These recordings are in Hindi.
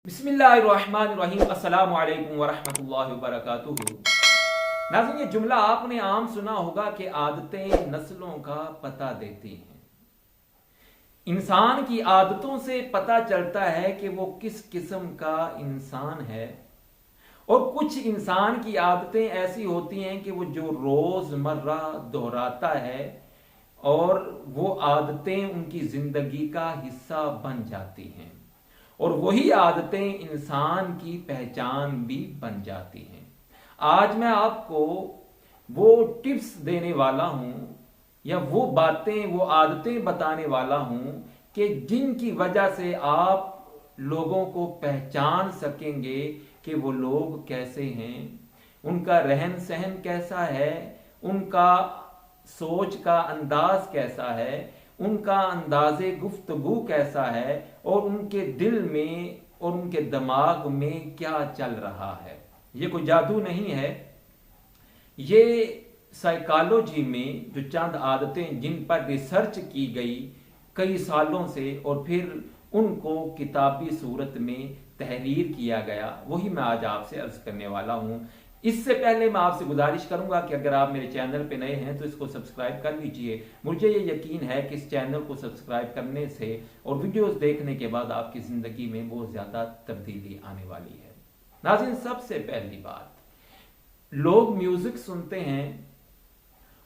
बिस्मिल्लाहिर्रहमानिर्रहीम अस्सलामु अलैकुम वरहमतुल्लाहि वबरकातुहू। नाज़रीन, ये जुमला आपने आम सुना होगा कि आदतें नस्लों का पता देती हैं। इंसान की आदतों से पता चलता है कि वो किस किस्म का इंसान है। और कुछ इंसान की आदतें ऐसी होती हैं कि वो जो रोजमर्रा दोहराता है और वो आदतें उनकी जिंदगी का हिस्सा बन जाती हैं और वही आदतें इंसान की पहचान भी बन जाती हैं। आज मैं आपको वो टिप्स देने वाला हूं या वो बातें, वो आदतें बताने वाला हूं कि जिनकी वजह से आप लोगों को पहचान सकेंगे कि वो लोग कैसे हैं, उनका रहन सहन कैसा है, उनका सोच का अंदाज कैसा है, उनका अंदाजे गुफ्तगू कैसा है और उनके दिल में और उनके दिमाग में क्या चल रहा है। ये कोई जादू नहीं है, ये साइकोलॉजी में जो चंद आदतें जिन पर रिसर्च की गई कई सालों से और फिर उनको किताबी सूरत में तहरीर किया गया, वही मैं आज आपसे अर्ज करने वाला हूं। इससे पहले मैं आपसे गुजारिश करूंगा कि अगर आप मेरे चैनल पे नए हैं तो इसको सब्सक्राइब कर लीजिए। मुझे ये यकीन है कि इस चैनल को सब्सक्राइब करने से और वीडियोस देखने के बाद आपकी जिंदगी में बहुत ज्यादा तब्दीली आने वाली है। नाज़रीन, सबसे पहली बात, लोग म्यूजिक सुनते हैं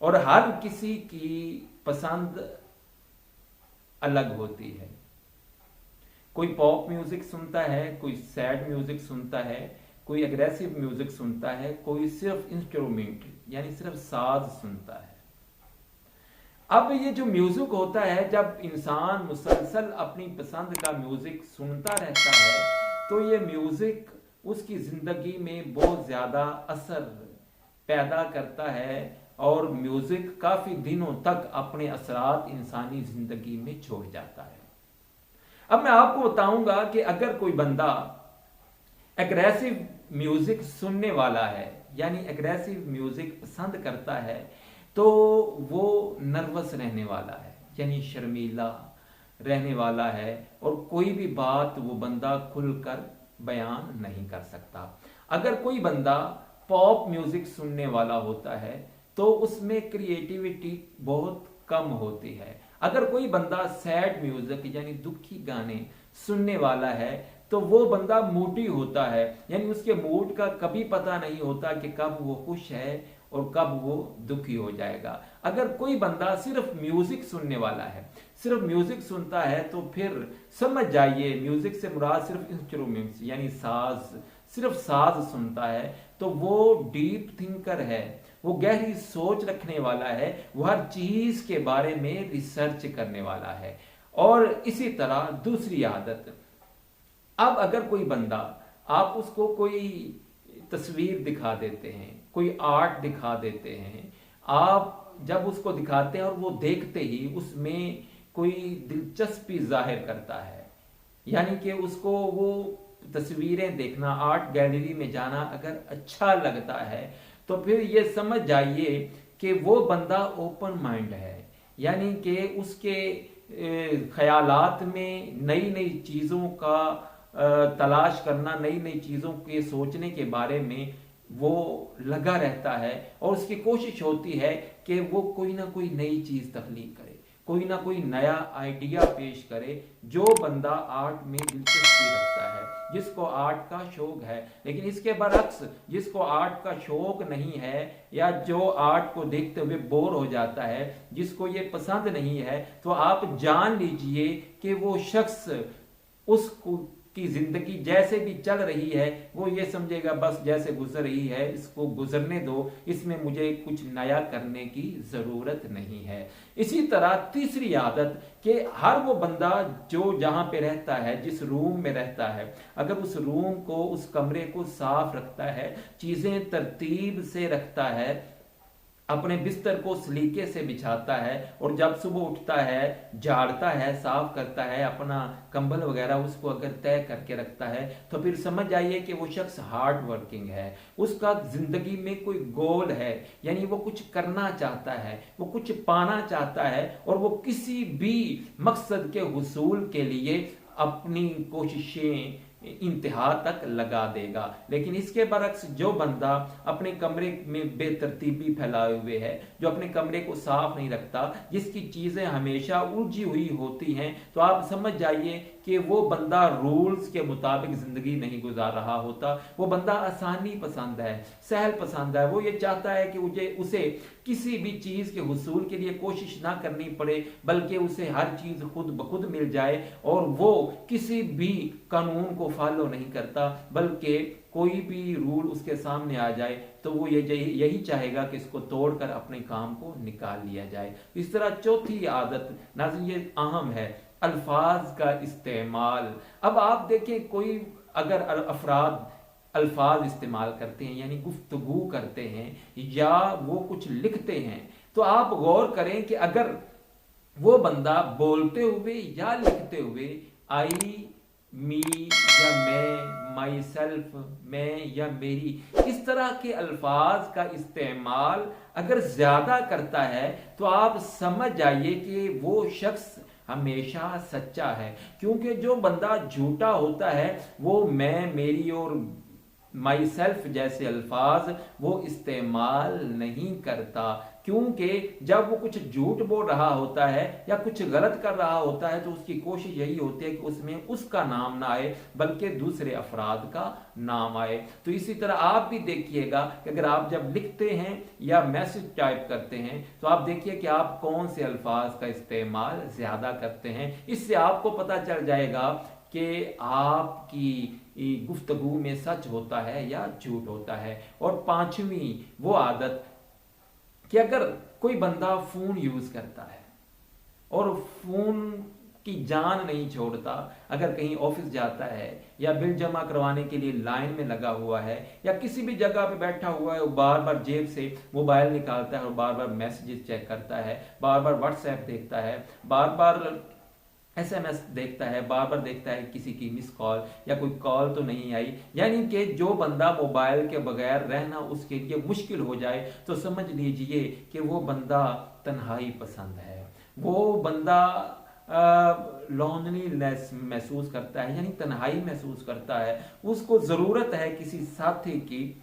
और हर किसी की पसंद अलग होती है। कोई पॉप म्यूजिक सुनता है, कोई सैड म्यूजिक सुनता है, कोई एग्रेसिव म्यूजिक सुनता है, कोई सिर्फ इंस्ट्रूमेंट यानी सिर्फ साज सुनता है। अब ये जो म्यूजिक होता है, जब इंसान मुसलसल अपनी पसंद का म्यूजिक सुनता रहता है तो ये म्यूजिक उसकी जिंदगी में बहुत ज्यादा असर पैदा करता है और म्यूजिक काफी दिनों तक अपने असरात इंसानी जिंदगी में छोड़ जाता है। अब मैं आपको बताऊंगा कि अगर कोई बंदा एग्रेसिव म्यूजिक सुनने वाला है यानी एग्रेसिव म्यूजिक पसंद करता है तो वो नर्वस रहने वाला है यानी शर्मीला रहने वाला है और कोई भी बात वो बंदा खुलकर बयान नहीं कर सकता। अगर कोई बंदा पॉप म्यूजिक सुनने वाला होता है तो उसमें क्रिएटिविटी बहुत कम होती है। अगर कोई बंदा सैड म्यूजिक यानी दुखी गाने सुनने वाला है तो वो बंदा मूडी होता है यानी उसके मूड का कभी पता नहीं होता कि कब वो खुश है और कब वो दुखी हो जाएगा। अगर कोई बंदा सिर्फ म्यूजिक सुनने वाला है, सिर्फ म्यूजिक सुनता है, तो फिर समझ जाइए म्यूजिक से मुराद सिर्फ इंस्ट्रूमेंट्स यानी साज, सिर्फ साज सुनता है तो वो डीप थिंकर है, वो गहरी सोच रखने वाला है, वो हर चीज के बारे में रिसर्च करने वाला है। और इसी तरह दूसरी आदत, अब अगर कोई बंदा, आप उसको कोई तस्वीर दिखा देते हैं, कोई आर्ट दिखा देते हैं, आप जब उसको दिखाते हैं और वो देखते ही उसमें कोई दिलचस्पी जाहिर करता है यानी कि उसको वो तस्वीरें देखना, आर्ट गैलरी में जाना अगर अच्छा लगता है तो फिर ये समझ जाइए कि वो बंदा ओपन माइंड है यानी कि उसके ख्यालात में नई नई चीजों का तलाश करना, नई नई चीजों के सोचने के बारे में वो लगा रहता है और उसकी कोशिश होती है कि वो कोई ना कोई नई चीज तख्लीक करे, कोई ना कोई नया आइडिया पेश करे। जो बंदा आर्ट में दिलचस्पी रखता है, जिसको आर्ट का शौक है, लेकिन इसके बरक्स जिसको आर्ट का शौक नहीं है या जो आर्ट को देखते हुए बोर हो जाता है, जिसको ये पसंद नहीं है, तो आप जान लीजिए कि वो शख्स उसको की जिंदगी जैसे भी चल रही है वो ये समझेगा बस जैसे गुजर रही है इसको गुजरने दो, इसमें मुझे कुछ नया करने की जरूरत नहीं है। इसी तरह तीसरी आदत कि हर वो बंदा जो जहां पे रहता है, जिस रूम में रहता है, अगर उस रूम को, उस कमरे को साफ रखता है, चीजें तरतीब से रखता है, अपने बिस्तर को सलीके से बिछाता है और जब सुबह उठता है झाड़ता है, साफ करता है, अपना कंबल वगैरह उसको अगर तय करके रखता है तो फिर समझ जाइए कि वो शख्स हार्ड वर्किंग है, उसका जिंदगी में कोई गोल है यानी वो कुछ करना चाहता है, वो कुछ पाना चाहता है और वो किसी भी मकसद के हुसूल के लिए अपनी कोशिशें इंतहा तक लगा देगा। लेकिन इसके बरक्स जो बंदा अपने कमरे में बेतरतीबी फैलाए हुए है, जो अपने कमरे को साफ नहीं रखता, जिसकी चीजें हमेशा उलझी हुई होती हैं, तो आप समझ जाइए कि वो बंदा रूल्स के मुताबिक जिंदगी नहीं गुजार रहा होता। वो बंदा आसानी पसंद है, सहल पसंद है। वो ये चाहता है कि उसे किसी भी चीज के हुसूल के लिए कोशिश ना करनी पड़े, बल्कि उसे हर चीज खुद ब खुद मिल जाए। और वो किसी भी कानून को फॉलो नहीं करता, बल्कि कोई भी रूल उसके सामने आ जाए तो वो यही चाहेगा कि इसको तोड़कर अपने काम को निकाल लिया जाए। इस तरह चौथी आदत नाज़रीन ये अहम है, अल्फाज का इस्तेमाल। अब आप देखें, कोई अगर अफराद अल्फाज इस्तेमाल करते हैं, यानी गुफ्तगू करते हैं या वो कुछ लिखते हैं, तो आप गौर करें कि अगर वो बंदा बोलते हुए या लिखते हुए आई, मी या मैं, माई सेल्फ, मैं या मेरी, इस तरह के अल्फाज का इस्तेमाल अगर ज्यादा करता है, तो आप समझ जाइए कि वो शख्स हमेशा सच्चा है। क्योंकि जो बंदा झूठा होता है वो मैं, मेरी और माई सेल्फ जैसे अल्फाज वो इस्तेमाल नहीं करता। क्योंकि जब वो कुछ झूठ बोल रहा होता है या कुछ गलत कर रहा होता है, तो उसकी कोशिश यही होती है कि उसमें उसका नाम ना आए, बल्कि दूसरे अफराद का नाम आए। तो इसी तरह आप भी देखिएगा कि अगर आप जब लिखते हैं या मैसेज टाइप करते हैं, तो आप देखिए कि आप कौन से अल्फाज का इस्तेमाल ज्यादा करते हैं। इससे आपको पता चल जाएगा कि आपकी गुफ्तगू में सच होता है या झूठ होता है। और पांचवी वो आदत कि अगर कोई बंदा फोन यूज करता है और फोन की जान नहीं छोड़ता, अगर कहीं ऑफिस जाता है या बिल जमा करवाने के लिए लाइन में लगा हुआ है या किसी भी जगह पे बैठा हुआ है, वो बार बार जेब से मोबाइल निकालता है और बार बार मैसेजेस चेक करता है, बार बार व्हाट्सएप देखता है, बार बार एसएमएस देखता है, बार बार देखता है किसी की मिस कॉल या कोई कॉल तो नहीं आई, यानी कि जो बंदा मोबाइल के बगैर रहना उसके लिए मुश्किल हो जाए, तो समझ लीजिए कि वो बंदा तन्हाई पसंद है। वो बंदा लोनलीनेस महसूस करता है, यानी तन्हाई महसूस करता है। उसको जरूरत है किसी साथी की,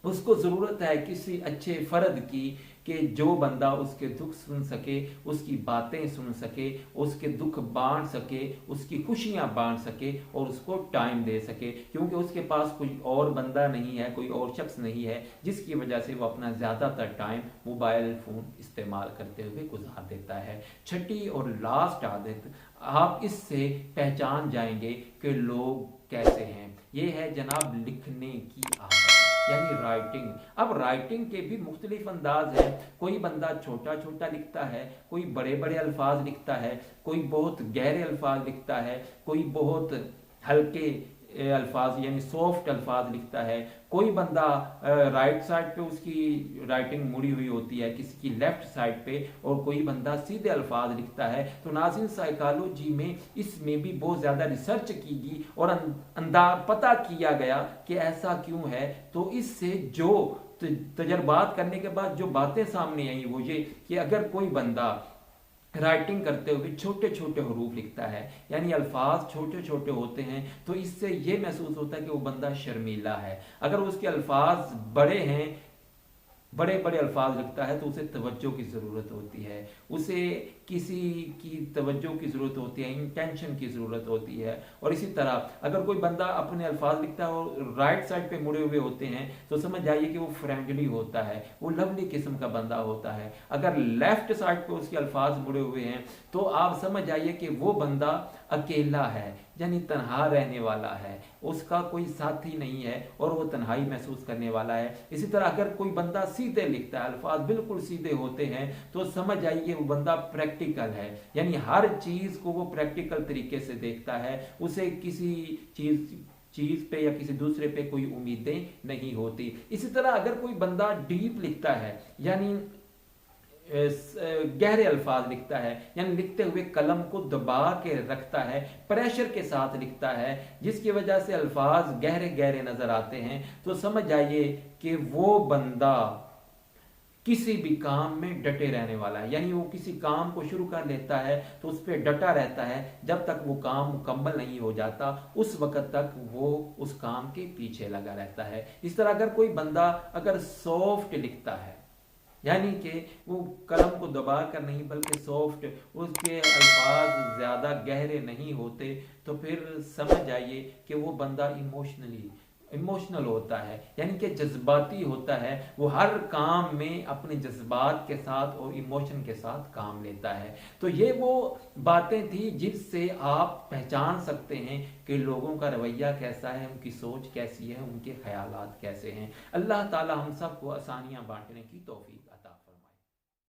उसको जरूरत है किसी अच्छे फर्द की, कि जो बंदा उसके दुख सुन सके, उसकी बातें सुन सके, उसके दुख बांट सके, उसकी खुशियां बांट सके और उसको टाइम दे सके। क्योंकि उसके पास कोई और बंदा नहीं है, कोई और शख्स नहीं है, जिसकी वजह से वो अपना ज्यादातर टाइम मोबाइल फोन इस्तेमाल करते हुए गुजार देता है। छठी और लास्ट आदत, आप इससे पहचान जाएंगे कि लोग कैसे हैं, ये है जनाब लिखने की आदत, यानी राइटिंग। अब राइटिंग के भी मुख्तलिफ अंदाज हैं। कोई बंदा छोटा छोटा लिखता है, कोई बड़े बड़े अल्फाज लिखता है, कोई बहुत गहरे अल्फाज लिखता है, कोई बहुत हल्के अल्फाज यानी सॉफ्ट अल्फाज लिखता है। कोई बंदा राइट साइड पे उसकी राइटिंग मुड़ी हुई होती है, किसी की लेफ्ट साइड पे, और कोई बंदा सीधे अल्फाज लिखता है। तो नाज़रीन साइकोलॉजी में इसमें भी बहुत ज्यादा रिसर्च की गई और पता किया गया कि ऐसा क्यों है। तो इससे जो तजर्बात करने के बाद जो बातें सामने आई वो ये कि अगर कोई बंदा राइटिंग करते हुए छोटे छोटे हरूफ लिखता है, यानी अल्फाज छोटे छोटे होते हैं, तो इससे यह महसूस होता है कि वो बंदा शर्मीला है। अगर उसके अल्फाज बड़े हैं, बड़े बड़े अल्फाज लिखता है, तो उसे तवज्जो की जरूरत होती है, उसे किसी की तवज्जो की जरूरत होती है, इंटेंशन की जरूरत होती है। और इसी तरह अगर कोई बंदा अपने अल्फाज लिखता है और राइट साइड पे मुड़े हुए होते हैं, तो समझ जाइए कि वो फ्रेंडली होता है, वो लवली किस्म का बंदा होता है। अगर लेफ्ट साइड पे उसके अल्फाज मुड़े हुए हैं, तो आप समझ जाइए कि वो बंदा अकेला है, यानी तन्हा रहने वाला है, उसका कोई साथी नहीं है और वो तन्हाई महसूस करने वाला है। इसी तरह अगर कोई बंदा सीधे लिखता है, अल्फाज बिल्कुल सीधे होते हैं, तो समझ जाइए वो बंदा प्रैक्टिकल है, यानी हर चीज को वो प्रैक्टिकल तरीके से देखता है, उसे किसी चीज पे या किसी दूसरे पे कोई उम्मीदें नहीं होती। इसी तरह अगर कोई बंदा डीप लिखता है, यानी गहरे अल्फाज लिखता है, यानी लिखते हुए कलम को दबा के रखता है, प्रेशर के साथ लिखता है, जिसकी वजह से अल्फाज गहरे गहरे नजर आते हैं, तो समझ जाइए कि वो बंदा किसी भी काम में डटे रहने वाला है। यानी वो किसी काम को शुरू कर लेता है तो उस पर डटा रहता है, जब तक वो काम मुकम्मल नहीं हो जाता उस वक्त तक वो उस काम के पीछे लगा रहता है। इस तरह अगर कोई बंदा अगर सॉफ्ट लिखता है, यानी कि वो कलम को दबा कर नहीं बल्कि सॉफ्ट, उसके अल्फाज ज़्यादा गहरे नहीं होते, तो फिर समझ आइए कि वो बंदा इमोशनल होता है, यानी कि जज्बाती होता है। वो हर काम में अपने जज्बात के साथ और इमोशन के साथ काम लेता है। तो ये वो बातें थी जिससे आप पहचान सकते हैं कि लोगों का रवैया कैसा है, उनकी सोच कैसी है, उनके ख्यालात कैसे हैं। अल्लाह ताला हम सबको आसानियां बांटने की तौफीक